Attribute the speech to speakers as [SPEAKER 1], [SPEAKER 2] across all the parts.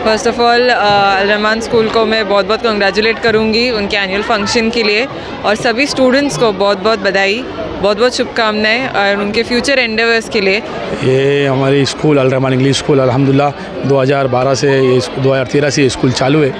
[SPEAKER 1] First of all Al Rahman school को मैं बहुत बहुत कंग्रेचुलेट करूँगी उनके एनुअल फंक्शन के लिए, और सभी स्टूडेंट्स को बहुत बहुत बधाई, बहुत बहुत शुभकामनाएं और उनके फ्यूचर एंडेवर्स के लिए।
[SPEAKER 2] ये हमारी school Al Rahman English school अल्हम्दुलिल्लाह 2012 से 2013 से ये स्कूल चालू है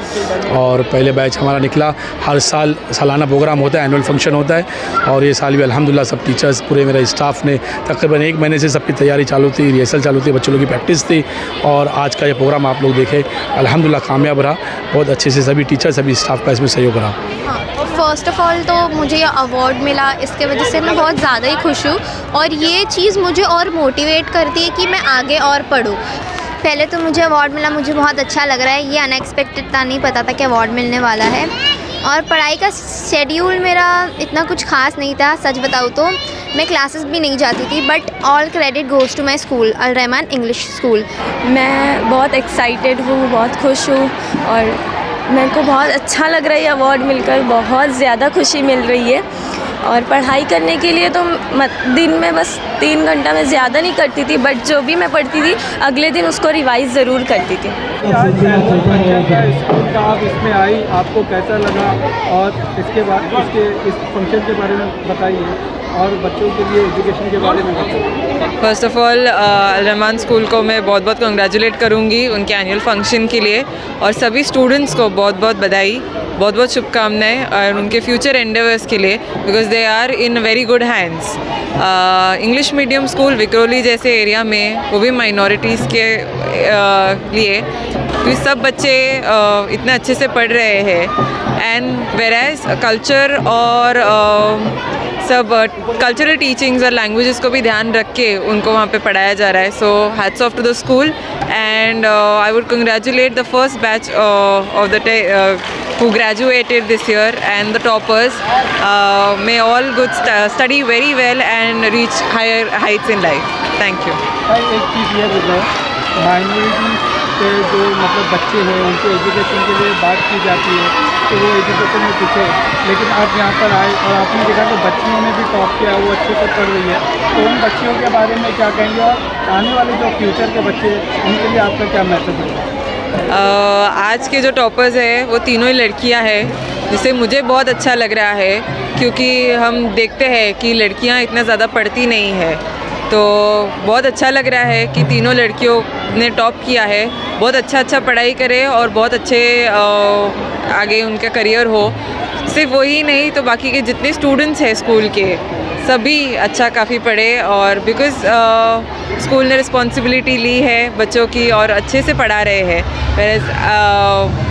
[SPEAKER 2] और पहले बैच हमारा निकला। हर साल सालाना प्रोग्राम होता है, एनुअल फंक्शन होता है, और ये साल भी अल्हम्दुलिल्लाह सब टीचर्स पूरे मेरा स्टाफ ने तकरीबन 1 महीने से सबकी तैयारी चालू थी, रिहर्सल चालू थी, बच्चों लोगों की प्रैक्टिस थी, और आज का ये प्रोग्राम आप लोग देखे अल्हम्दुलिल्लाह कामयाब रहा। बहुत अच्छे से सभी टीचर सभी स्टाफ का इसमें सहयोग रहा।
[SPEAKER 3] फ़र्स्ट ऑफ़ ऑल तो मुझे ये अवार्ड मिला, इसके वजह से मैं बहुत ज़्यादा ही खुश हूँ, और ये चीज़ मुझे और मोटिवेट करती है कि मैं आगे और पढूँ। पहले तो मुझे अवार्ड मिला, मुझे बहुत अच्छा लग रहा है, ये अनएक्सपेक्टेड था, नहीं पता था कि अवार्ड मिलने वाला है। और पढ़ाई का शेड्यूल मेरा इतना कुछ ख़ास नहीं था, सच बताऊँ तो मैं क्लासेस भी नहीं जाती थी, but all credit goes to my school Al Rahman English school.
[SPEAKER 4] मैं बहुत एक्साइटेड हूँ, बहुत खुश हूँ, और मेरे को बहुत अच्छा लग रहा है ये अवार्ड मिलकर, बहुत ज़्यादा खुशी मिल रही है। और पढ़ाई करने के लिए तो दिन में बस 3 घंटा मैं ज़्यादा नहीं करती थी, बट जो भी मैं पढ़ती थी अगले दिन उसको रिवाइज़ ज़रूर करती थी।
[SPEAKER 5] आज एनुअल फंक्शन का स्कूल का आप इसमें आई, आपको कैसा लगा, और इसके बाद इस फंक्शन के बारे में बताइए, और बच्चों के लिए एजुकेशन के बारे में बताइए।
[SPEAKER 1] First of all Al Rahman school को मैं बहुत बहुत कंग्रेचुलेट करूँगी उनके एनुअल फंक्शन के लिए, और सभी स्टूडेंट्स को बहुत बहुत बधाई, बहुत बहुत शुभकामनाएं और उनके फ्यूचर एंडेवर्स के लिए, because they are in very good hands. English medium school Vikhroli जैसे एरिया में, वो भी माइनॉरिटीज़ के लिए, क्योंकि सब बच्चे इतने अच्छे से पढ़ रहे हैं, एंड वेराज कल्चर और सब कल्चरल टीचिंग्स और लैंग्वेजेस को भी ध्यान रख के उनको वहाँ पे पढ़ाया जा रहा है। So hats off to the school, and I would congratulate the first batch of the who graduated this year and the toppers. May all good study very well and reach higher heights in life. Thank you.
[SPEAKER 5] एक चीज़ ये बताएं, minority के जो मतलब बच्चे हैं उनके education के लिए बात की जाती है, तो वो एजुकेशन में पीछे, लेकिन आप यहाँ पर आए और आपने देखा कि बच्चियों ने भी टॉप किया, वो अच्छे से पढ़ रही है, तो उन बच्चियों के बारे में क्या कहेंगे, और आने वाले जो फ्यूचर के बच्चे उनके लिए आपका क्या मैसेज है?
[SPEAKER 1] आज के जो टॉपर्स हैं वो तीनों ही लड़कियां हैं, जिससे मुझे बहुत अच्छा लग रहा है, क्योंकि हम देखते हैं कि लड़कियां इतना ज़्यादा पढ़ती नहीं है, तो बहुत अच्छा लग रहा है कि तीनों लड़कियों ने टॉप किया है। बहुत अच्छा पढ़ाई करें और बहुत अच्छे आगे उनका करियर हो। सिर्फ वही नहीं तो बाकी के जितने स्टूडेंट्स हैं स्कूल के सभी अच्छा काफ़ी पढ़े, और बिकॉज़ स्कूल ने रिस्पॉन्सिबिलिटी ली है बच्चों की और अच्छे से पढ़ा रहे हैं।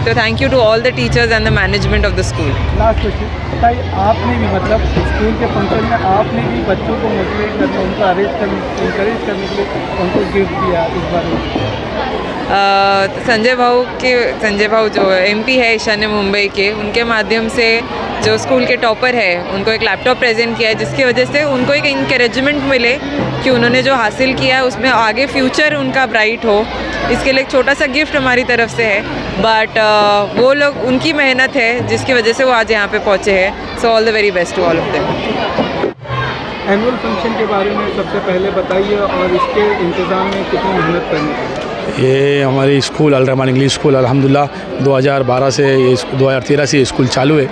[SPEAKER 1] तो thank you to all the teachers and the management of the school.
[SPEAKER 5] Last question, भाई आपने भी मतलब स्कूल के फंक्शन में आपने भी बच्चों को मोटिवेट करने, उनको इंकरेज करने के लिए उनको गिफ्ट दिया इस बार में?
[SPEAKER 1] संजय भाऊ जो MP है ईशान्य मुंबई के, उनके माध्यम से जो स्कूल के टॉपर है उनको एक लैपटॉप प्रेजेंट किया है, जिसकी वजह से उनको एक इंकरेजमेंट मिले कि उन्होंने जो हासिल किया है उसमें आगे फ्यूचर उनका ब्राइट हो। इसके लिए एक छोटा सा गिफ्ट हमारी तरफ से है, बट वो लोग उनकी मेहनत है जिसकी वजह से वो आज यहाँ पे पहुँचे हैं। So all the very best to all of them.
[SPEAKER 5] Annual function के बारे में सबसे पहले बताइए, और इसके इंतज़ाम में कितनी मेहनत करनी है?
[SPEAKER 2] ये हमारी school Al Rahman English school अल्हम्दुलिल्लाह 2012 से 2013 से ये स्कूल चालू है,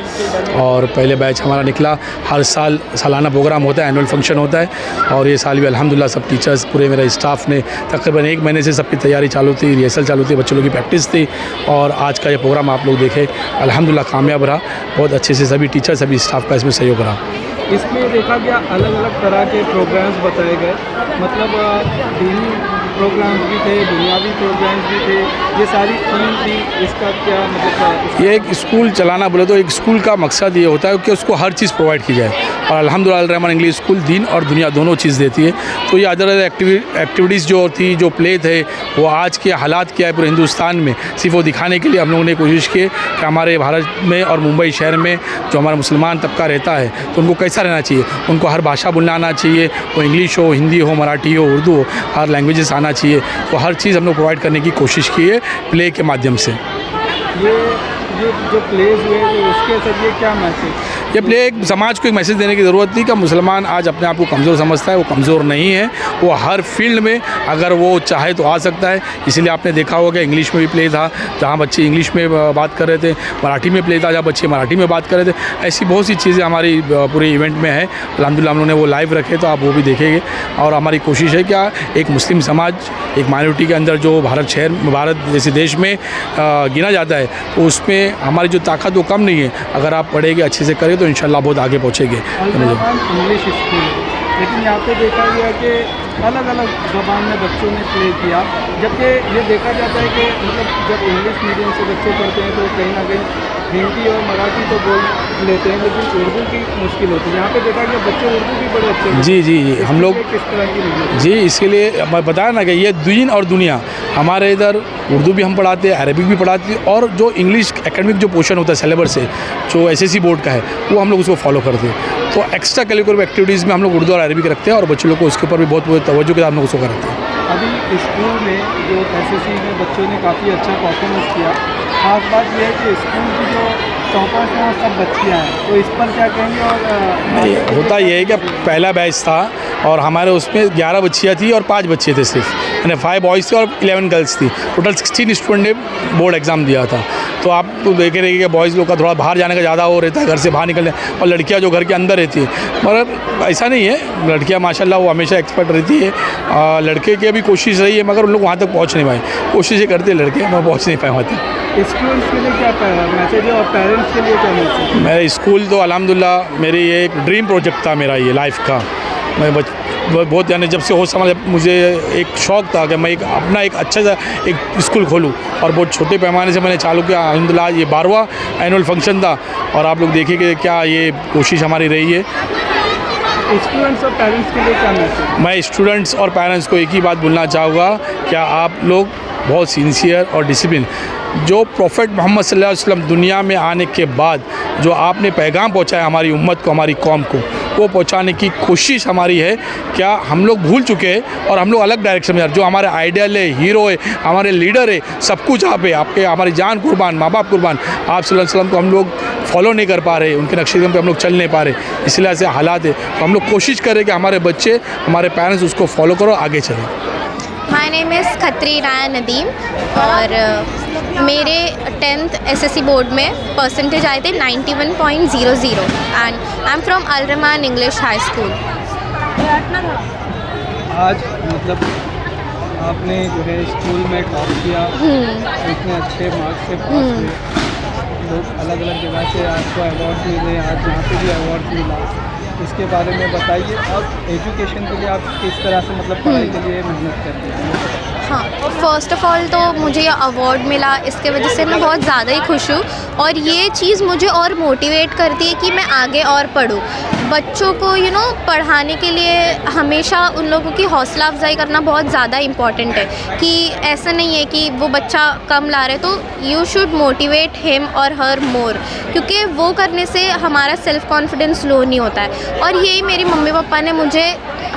[SPEAKER 2] और पहले बैच हमारा निकला। हर साल सालाना प्रोग्राम होता है, एनुअल फंक्शन होता है, और ये साल भी अल्हम्दुलिल्लाह सब टीचर्स पूरे मेरा स्टाफ ने तकरीबन 1 महीने से सबकी तैयारी चालू थी, रिहर्सल चालू थी, बच्चों लोगों की प्रैक्टिस थी, और आज का ये प्रोग्राम आप लोग देखे अल्हम्दुलिल्लाह कामयाब रहा। बहुत अच्छे से सभी टीचर सभी स्टाफ का इसमें सहयोग रहा।
[SPEAKER 5] इसमें देखा गया अलग अलग तरह के प्रोग्राम्स बताए गए, मतलब दीनी प्रोग्राम्स भी थे, दुनियावी प्रोग्राम्स भी थे, ये सारी थीम थी। इसका क्या मतलब?
[SPEAKER 2] ये एक स्कूल चलाना बोले तो एक स्कूल का मकसद ये होता है कि उसको हर चीज़ प्रोवाइड की जाए, और अल्हम्दुलिल्लाह अल रहमान इंग्लिश स्कूल दीन और दुनिया दोनों चीज़ देती है। तो ये अदर एक्टिविटीज़ जो थी, जो प्ले थे, वो आज के हालात क्या है पूरे हिंदुस्तान में, सिर्फ वो दिखाने के लिए हम लोगों ने कोशिश की कि हमारे भारत में और मुंबई शहर में जो हमारा मुसलमान तबका रहता है तो उनको कैसा रहना चाहिए, उनको हर भाषा बोलना आना चाहिए, वो इंग्लिश हो, हिंदी हो, मराठी हो, उर्दू हो, हर लैंग्वेजेस आना चाहिए। तो हर चीज़ हम लोग प्रोवाइड करने की कोशिश की है प्ले के माध्यम से।
[SPEAKER 5] ये जो प्लेज हुए तो उसके जरिए क्या मैसेज?
[SPEAKER 2] ये प्ले एक समाज को एक मैसेज देने की ज़रूरत थी कि मुसलमान आज अपने आप को कमज़ोर समझता है, वो कमज़ोर नहीं है, वो हर फील्ड में अगर वो चाहे तो आ सकता है। इसीलिए आपने देखा होगा इंग्लिश में भी प्ले था जहाँ बच्चे इंग्लिश में बात कर रहे थे, मराठी में प्ले था जहाँ बच्चे मराठी में बात कर रहे थे। ऐसी बहुत सी चीज़ें हमारी पूरे इवेंट में है। अल्हम्दुलिल्लाह हम लोगों ने वो लाइव रखे तो आप वो भी देखेंगे। और हमारी कोशिश है क्या एक मुस्लिम समाज एक माइनॉरिटी के अंदर जो भारत जैसे देश में गिना जाता है तो उसमें हमारी जो ताकत वो कम नहीं है। अगर आप पढ़ेंगे अच्छे से करें तो इंशाल्लाह बहुत आगे पहुँचेंगे।
[SPEAKER 5] इंग्लिश स्कूल है, लेकिन यहाँ पे देखा गया कि अलग अलग ज़बान में बच्चों ने प्ले किया, जबकि ये देखा जाता है कि मतलब जब इंग्लिश मीडियम से बच्चे पढ़ते हैं तो कहीं ना कहीं हिंदी और मराठी तो बोल लेते हैं, लेकिन उर्दू की मुश्किल होती है। यहाँ पे देखा गया बच्चे उर्दू भी बड़े अच्छे हैं।
[SPEAKER 2] जी जी जी हम लोग
[SPEAKER 5] किस तरह की
[SPEAKER 2] जी इसके लिए मैं बताया ना कि ये दीन और दुनिया हमारे इधर उर्दू भी हम पढ़ाते हैं, अरबिक भी पढ़ाते हैं और जो इंग्लिश एकेडमिक जो पोर्शन होता है सिलेबस से जो एसएससी बोर्ड का है वो हम लोग उसको फॉलो करते हैं। तो एक्स्ट्रा करिकुलर एक्टिविटीज़ में हम लोग उर्दू और अरबिक रखते हैं और बच्चों लोग को उसके ऊपर भी बहुत तवज्जो के साथ हम लोग उसको कराते हैं।
[SPEAKER 5] अभी स्कूल में जो एसएससी में बच्चों ने काफ़ी अच्छा परफॉर्मेंस किया। खास बात यह है कि स्कूल की जो टॉपर्स हैं वो सब बच्चियाँ हैं, तो इस पर क्या कहेंगे? और
[SPEAKER 2] होता ये है कि पहला बैच था और हमारे उसमें 11 बच्चियाँ थी और 5 बच्चे थे सिर्फ, यानी 5 बॉयज़ थे और 11 गर्ल्स थी। टोटल 16 स्टूडेंट ने बोर्ड एग्ज़ाम दिया था। तो आप तो देख रहे कि बॉयज़ लोग का थोड़ा बाहर जाने का ज़्यादा हो रहता है, घर से बाहर निकलने, और लड़कियां जो घर के अंदर रहती है। मगर ऐसा नहीं है, लड़कियां माशाल्लाह वो हमेशा एक्सपर्ट रहती है। लड़के की भी कोशिश रही है मगर उन लोग वहाँ तक पहुँच नहीं पाए। कोशिशें करते हैं लड़के मगर पहुँच नहीं पाए वहाँ तक।
[SPEAKER 5] स्टूडेंट्स के लिए क्या मैसेज है और पेरेंट्स के लिए क्या मैसेज है?
[SPEAKER 2] मेरा स्कूल तो अल्हम्दुलिल्लाह मेरी ये एक ड्रीम प्रोजेक्ट था मेरा ये लाइफ का। मैं बहुत यानी जब से होश समझ मुझे एक शौक़ था कि मैं अपना एक अच्छा सा एक स्कूल खोलूं और बहुत छोटे पैमाने से मैंने चालू किया। अल्हम्दुलिल्लाह ये 12वां एनुअल फंक्शन था और आप लोग देखेंगे क्या ये कोशिश हमारी रही है।
[SPEAKER 5] स्टूडेंट्स और पेरेंट्स के लिए क्या मैसेज?
[SPEAKER 2] मैं स्टूडेंट्स और पेरेंट्स को एक ही बात बोलना चाहूँगा, क्या आप लोग बहुत सिंसियर और डिसिप्लिन जो प्रॉफिट मोहम्मद सल्लल्लाहु अलैहि वसल्लम दुनिया में आने के बाद जो आपने पैगाम पहुँचाया हमारी उम्मत को, हमारी कौम को, वो पहुँचाने की कोशिश हमारी है। क्या हम लोग भूल चुके हैं और हम लोग अलग डायरेक्शन में, जो हमारे आइडियल है, हीरो है, हमारे लीडर है, सब कुछ आप है, आपके हमारी जान कुर्बान, माँ बाप कुर्बान, आप सल्लल्लाहु अलैहि वसल्लम को हम लोग फॉलो नहीं कर पा रहे, उनके नक्शे कदम पे हम लोग चल नहीं पा रहे, इसलिए ऐसे हालात है। तो हम लोग कोशिश करें कि हमारे बच्चे, हमारे पेरेंट्स उसको फॉलो करो, आगे चलें।
[SPEAKER 3] माय नेम इज़ खत्री राया नदीम और मेरे 10th एसएससी बोर्ड में परसेंटेज आए थे 91.00 and I am from Al Rahman English high school.
[SPEAKER 5] आज मतलब आपने जो है स्कूल में टॉप किया, इतने अच्छे मार्क्स से पास हुए, लोग अलग अलग जगह से आपको अवार्ड मिले, आज यहाँ पे भी अवार्ड मिला, इसके बारे में बताइए। अब एजुकेशन के लिए आप किस तरह से मतलब पढ़ाई के लिए मेहनत करते हैं?
[SPEAKER 3] हाँ, फ़र्स्ट ऑफ़ ऑल तो मुझे ये अवार्ड मिला, इसके वजह से मैं बहुत ज़्यादा ही खुश हूँ और ये चीज़ मुझे और मोटिवेट करती है कि मैं आगे और पढूँ। बच्चों को पढ़ाने के लिए हमेशा उन लोगों की हौसला अफजाई करना बहुत ज़्यादा इम्पॉर्टेंट है कि ऐसा नहीं है कि वो बच्चा कम ला रहे तो यू शुड मोटिवेट हिम और हर मोर, क्योंकि वो करने से हमारा सेल्फ़ कॉन्फिडेंस लो नहीं होता है। और यही मेरे मम्मी पापा ने मुझे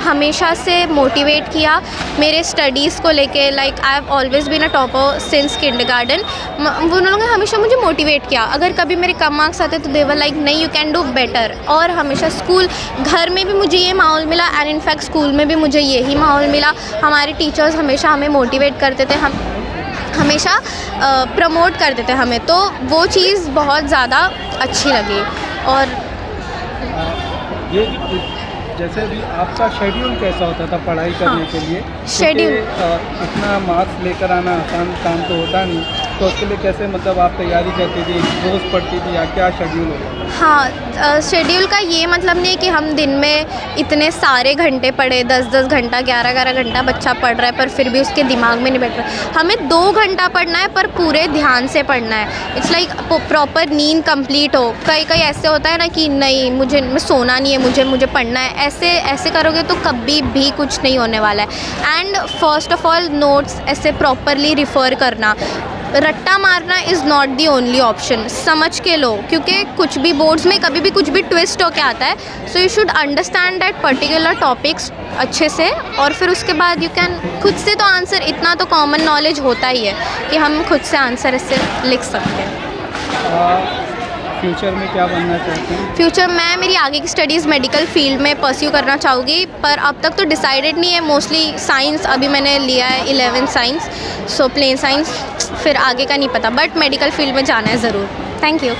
[SPEAKER 3] हमेशा से मोटिवेट किया मेरे स्टडीज़ को लेके। Like I have always been a topper since kindergarten. वो उन लोगों ने हमेशा मुझे मोटिवेट किया। अगर कभी मेरे कम मार्क्स आते तो दे वर लाइक नहीं, यू कैन डू बेटर। और हमेशा स्कूल, घर में भी मुझे ये माहौल मिला एंड इनफैक्ट स्कूल में भी मुझे यही माहौल मिला। हमारे टीचर्स हमेशा हमें मोटिवेट करते थे, हम हमेशा प्रमोट करते थे हमें, तो वो चीज़ बहुत ज़्यादा अच्छी लगी। और
[SPEAKER 5] ये जैसे भी आपका शेड्यूल कैसा होता था पढ़ाई करने के लिए?
[SPEAKER 3] शेड्यूल
[SPEAKER 5] इतना मार्क्स लेकर आना आसान काम तो होता नहीं, तो उसके लिए कैसे मतलब आप तैयारी करती थी, रोज़ पढ़ती थी या क्या शेड्यूल होता?
[SPEAKER 3] हाँ, शेड्यूल का ये मतलब नहीं कि हम दिन में इतने सारे घंटे पढ़े, 10-10 घंटा, 11-11 घंटा बच्चा पढ़ रहा है पर फिर भी उसके दिमाग में नहीं बैठ रहा। हमें 2 घंटा पढ़ना है पर पूरे ध्यान से पढ़ना है। इट्स लाइक प्रॉपर नींद कंप्लीट हो। कई ऐसे होता है ना कि नहीं मुझे सोना नहीं है, मुझे पढ़ना है, ऐसे करोगे तो कभी भी कुछ नहीं होने वाला है। And first of all notes ऐसे प्रॉपरली रिफ़र करना, रट्टा मारना is not the only option. समझ के लो, क्योंकि कुछ भी बोर्ड्स में कभी भी कुछ भी ट्विस्ट होके आता है। So you should understand that particular topics अच्छे से और फिर उसके बाद यू कैन खुद से तो आंसर, इतना तो कॉमन नॉलेज होता ही है कि हम खुद से आंसर इससे लिख सकते हैं।
[SPEAKER 5] फ्यूचर में क्या बनना चाहती हैं?
[SPEAKER 3] फ्यूचर मैं मेरी आगे की स्टडीज़ मेडिकल फील्ड में परस्यू करना चाहूँगी, पर अब तक तो डिसाइडेड नहीं है। मोस्टली साइंस अभी मैंने लिया है 11 साइंस, सो प्लेन साइंस, फिर आगे का नहीं पता, बट मेडिकल फील्ड में जाना है ज़रूर। Thank you.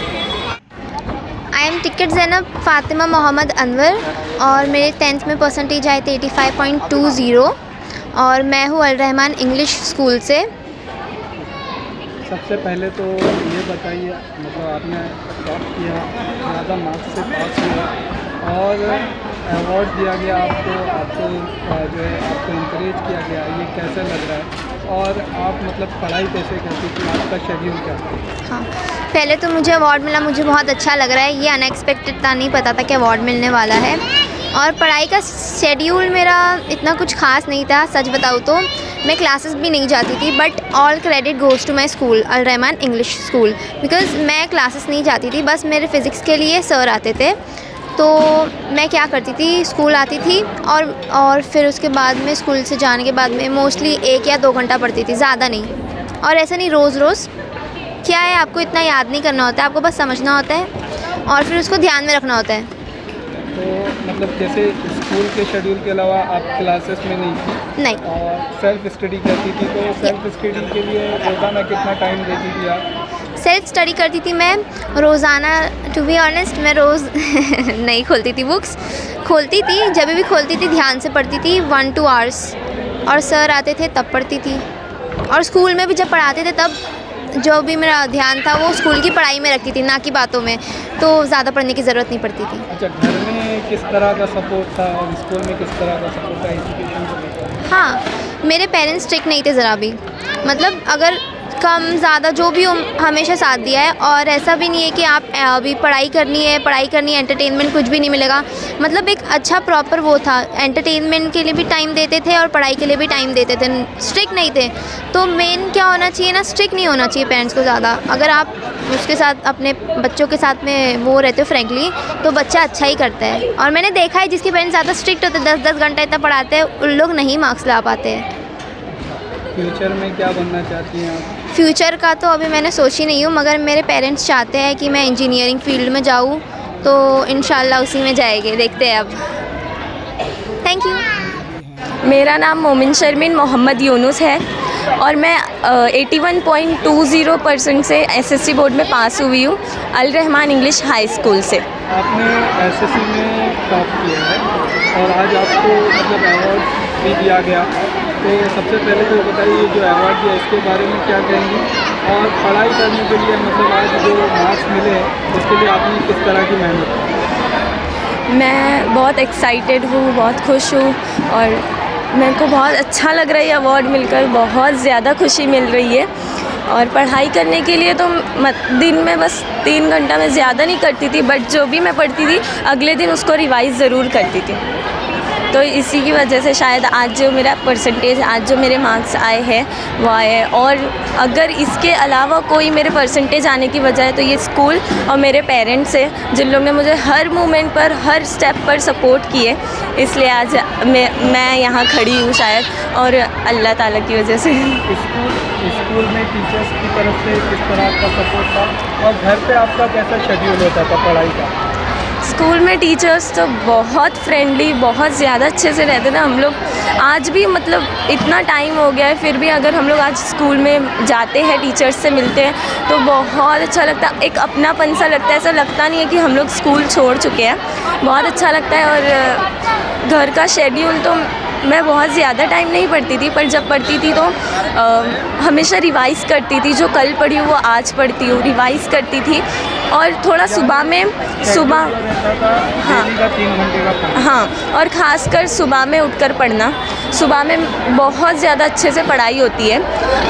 [SPEAKER 3] I am ticket Zainab Fatima Mohammad Anwar और मेरे 10th में परसेंटेज आए थे 85.20 और मैं हूँ अल रहमान इंग्लिश स्कूल से।
[SPEAKER 5] सबसे पहले तो ये बताइए, मतलब आपने टॉप किया, ज़्यादा मार्क्स से पास हुआ और अवार्ड दिया गया आपको जो है आपको इंकरेज किया गया, ये कैसा लग रहा है? और आप मतलब पढ़ाई कैसे करती थी, आपका शेड्यूल क्या था?
[SPEAKER 3] हाँ, पहले तो मुझे अवार्ड मिला, मुझे बहुत अच्छा लग रहा है। ये अनएक्सपेक्टेड था, नहीं पता था कि अवार्ड मिलने वाला है। और पढ़ाई का शेड्यूल मेरा इतना कुछ खास नहीं था, सच बताऊँ तो मैं क्लासेस भी नहीं जाती थी, but all credit goes to my school Al Rahman English school, because मैं क्लासेस नहीं जाती थी। बस मेरे फ़िज़िक्स के लिए सर आते थे, तो मैं क्या करती थी, स्कूल आती थी और फिर उसके बाद में स्कूल से जाने के बाद में मोस्टली 1 या 2 घंटा पढ़ती थी, ज़्यादा नहीं। और ऐसा नहीं रोज़ रोज़, क्या है, आपको इतना याद नहीं करना होता है, आपको बस समझना होता है और फिर उसको ध्यान में रखना होता है।
[SPEAKER 5] तो मतलब जैसे स्कूल के शेड्यूल के अलावा आप क्लासेस में नहीं थी
[SPEAKER 3] नहीं,
[SPEAKER 5] और सेल्फ स्टडी करती थी, तो सेल्फ स्टडी के लिए रोज़ाना कितना टाइम देती थी आप?
[SPEAKER 3] सेल्फ स्टडी करती थी मैं रोज़ाना। टू बी ऑनेस्ट, मैं रोज़ नहीं खोलती थी बुक्स, खोलती थी, जब भी खोलती थी ध्यान से पढ़ती थी 1-2 आवर्स, और सर आते थे तब पढ़ती थी। और स्कूल में भी जब पढ़ाते थे तब जो भी मेरा ध्यान था वो स्कूल की पढ़ाई में रखती थी, ना कि बातों में, तो ज़्यादा पढ़ने की ज़रूरत नहीं पड़ती थी।
[SPEAKER 5] अच्छा, घर में किस तरह का सपोर्ट था और स्कूल में किस तरह का सपोर्ट था एजुकेशन को लेकर?
[SPEAKER 3] हाँ, मेरे पेरेंट्स स्ट्रिक्ट नहीं थे ज़रा भी, मतलब अगर कम ज़्यादा जो भी हो हमेशा साथ दिया है। और ऐसा भी नहीं है कि आप अभी पढ़ाई करनी है, एंटरटेनमेंट कुछ भी नहीं मिलेगा, मतलब एक अच्छा प्रॉपर वो था, एंटरटेनमेंट के लिए भी टाइम देते थे और पढ़ाई के लिए भी टाइम देते थे, स्ट्रिक्ट नहीं थे। तो मेन क्या होना चाहिए ना, स्ट्रिक्ट नहीं होना चाहिए पेरेंट्स को ज़्यादा। अगर आप उसके साथ अपने बच्चों के साथ में वो रहते हो फ्रेंकली, तो बच्चा अच्छा ही करता है। और मैंने देखा है जिसके पेरेंट्स ज़्यादा स्ट्रिक्ट होते, 10-10 घंटा इतना पढ़ाते हैं, उन लोग नहीं मार्क्स ला पाते हैं।
[SPEAKER 5] फ्यूचर में क्या बनना चाहती हैं आप?
[SPEAKER 3] फ्यूचर का तो अभी मैंने सोची नहीं हूँ, मगर मेरे पेरेंट्स चाहते हैं कि मैं इंजीनियरिंग फील्ड में जाऊँ, तो इंशाल्लाह उसी में जाएंगे, देखते हैं अब। Thank you.
[SPEAKER 4] मेरा नाम मोमिन शर्मीन मोहम्मद यूनुस है और मैं 81.20% से एसएससी बोर्ड में पास हुई हूँ अल रहमान इंग्लिश हाई स्कूल से।
[SPEAKER 5] आपने एसएससी में टॉप किया है और आज आपको मतलब अवार्ड भी दिया गया, तो सबसे पहले तो बताइए जो अवार्ड दिया इसके बारे में क्या कहेंगी, और पढ़ाई करने के लिए मतलब आज जो मार्क्स मिले उसके लिए आपने किस तरह की मेहनत की?
[SPEAKER 4] मैं बहुत एक्साइटेड हूँ, बहुत खुश हूँ और मेरे को बहुत अच्छा लग रहा है अवार्ड मिलकर, बहुत ज़्यादा खुशी मिल रही है। और पढ़ाई करने के लिए तो दिन में बस 3 घंटा मैं ज़्यादा नहीं करती थी, बट जो भी मैं पढ़ती थी अगले दिन उसको रिवाइज़ ज़रूर करती थी। तो इसी की वजह से शायद आज जो मेरा परसेंटेज, आज जो मेरे मार्क्स आए हैं वो आए हैं। और अगर इसके अलावा कोई मेरे परसेंटेज आने की वजह है तो ये स्कूल और मेरे पेरेंट्स हैं, जिन लोग ने मुझे हर मोमेंट पर, हर स्टेप पर सपोर्ट किए, इसलिए आज मैं यहाँ खड़ी हूँ शायद, और अल्लाह ताला की वजह से।
[SPEAKER 5] स्कूल में टीचर्स की तरफ से किस तरह का सपोर्ट था और घर पे आपका कैसा शेड्यूल होता था पढ़ाई का?
[SPEAKER 4] स्कूल में टीचर्स तो बहुत फ्रेंडली, बहुत ज़्यादा अच्छे से रहते थे हम लोग। आज भी मतलब इतना टाइम हो गया है फिर भी अगर हम लोग आज स्कूल में जाते हैं, टीचर्स से मिलते हैं तो बहुत अच्छा लगता है, एक अपनापन सा लगता है, ऐसा लगता नहीं है कि हम लोग स्कूल छोड़ चुके हैं, बहुत अच्छा लगता है। और घर का शेड्यूल तो मैं बहुत ज़्यादा टाइम नहीं पढ़ती थी, पर जब पढ़ती थी तो हमेशा रिवाइज़ करती थी, जो कल पढ़ी हूँ वो आज पढ़ती हूँ, रिवाइज़ करती थी। और थोड़ा सुबह में हाँ, और ख़ासकर सुबह में उठकर पढ़ना, सुबह में बहुत ज़्यादा अच्छे से पढ़ाई होती है,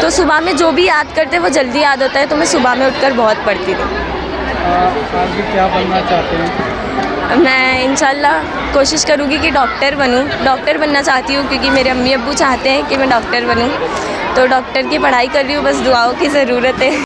[SPEAKER 4] तो सुबह में जो भी याद करते हैं वो जल्दी याद होता है, तो मैं सुबह में उठकर बहुत पढ़ती थी।
[SPEAKER 5] आप भी क्या बनना चाहते हैं?
[SPEAKER 4] मैं इंशाल्लाह कोशिश करूँगी कि डॉक्टर बनूँ, डॉक्टर बनना चाहती हूँ क्योंकि मेरे अम्मी अब्बू चाहते हैं कि मैं डॉक्टर बनूँ, तो डॉक्टर की पढ़ाई कर रही हूँ, बस दुआओं की ज़रूरत है।